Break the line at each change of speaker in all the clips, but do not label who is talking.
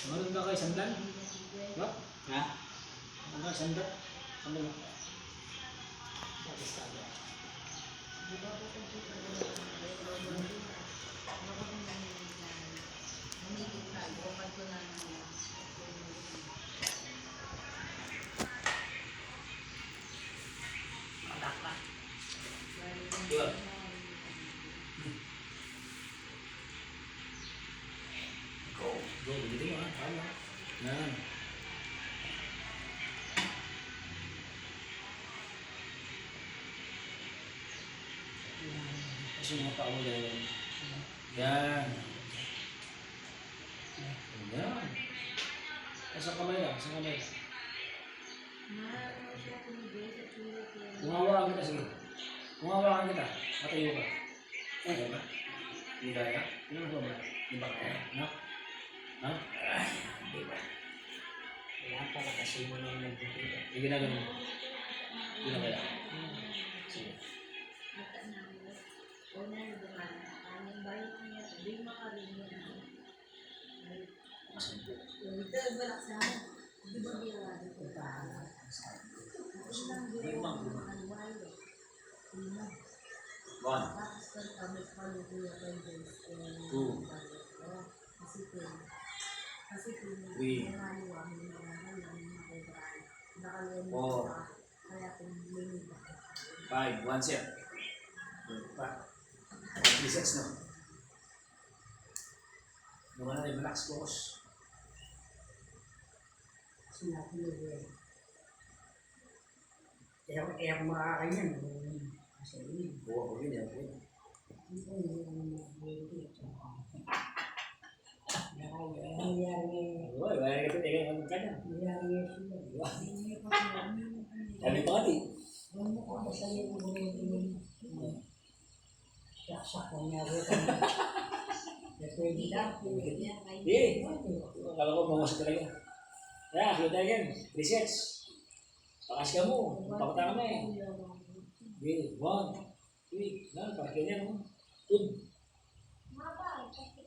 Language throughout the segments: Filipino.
Meron ka kay sandal? Ba?
Ha?
Ano ka sandal? Sandal mo.
Yun.
Go, dito mo ha. Tama. Yan. Kasi mga tao mo dyan. Yan. Yan. Sa kamay lang, sa kamay lang. Kumawakan kita, sige. Kumawakan kita. Matayo ka. Kaya ba? Hindi kaya? Ano ba ba? Hindi ba kaya? No? Ha? Hindi ba?
Wala pala kasi mo nang nagpipila.
Hindi na ganun. Hindi na kaya. Sige. One. Two. Three. Four. Five. One set. Three sets na. Naman na relax, focus.
Kaya kung makakain yan.
Buwa ko yun, yan. Uy, wala ka tingin ang kanya. Sabi pa kati. Hindi. Kalau ko mga sa talaga. Ya, kita again. Resets. Pakas ka mo. Pakita kami. Okay, 1, 2, na, pakai niya, no? Good.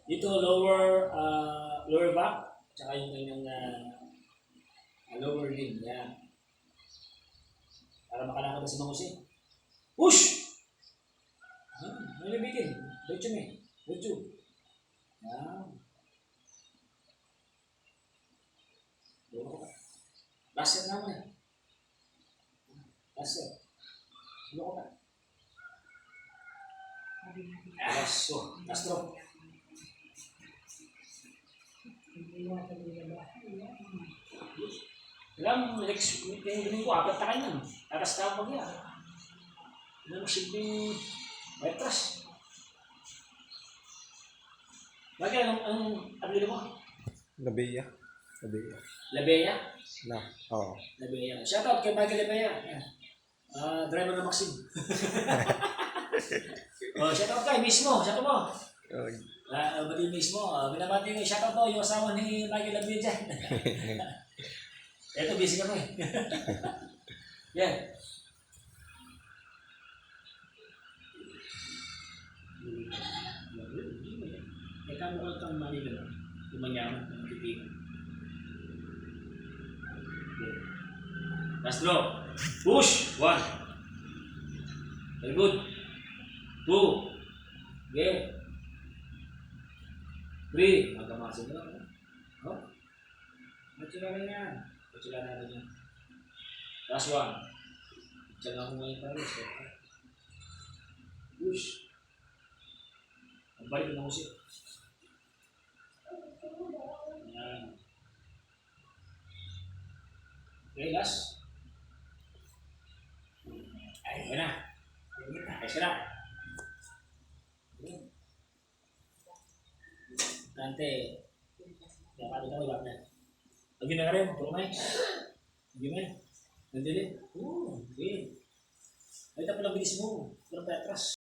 Dito, lower back, tsaka yung kanyang lower limb, yan. Para makalakad sa mga usi. Push! May nabitin. Diretso mo eh. Diretso. Yan. Last set naman eh. Last set. Ano ko ba? Aso, Castro. Alam, next yung ko, apat na kayo. Tatas ka pag yan. Alam, silbing metras. Bagay, ang abili mo?
Labeya.
Labeya?
Na, oo.
Labeya. Shoutout kay Bagay Labeya. Driver na Maxim. Shoutout kayo mismo. Shoutout mo. Bati mismo. Binabati ko. Shoutout mo yung asawa ni Bagay Labeya dyan. Ito, busy kami. Yan. Ikaw mo kang mali na lang. Lumanyaman ng tipigan. Last draw. Push. 1. Very good. 2. Okay. 3. Magkamasin na lang. Oh. Matsula na yan. Matsula natin yan. Last 1. Diyan ako ngayon paris. Push. Ang balik na musik. Yan. Okay, last. Ayun na. Ayos ka na. Dante. Dapat ito iba na. Lagi na rin. Tulungay. Lagi na. Nandili. Okay. Ay, tapos lang bilis mo. Walang patras.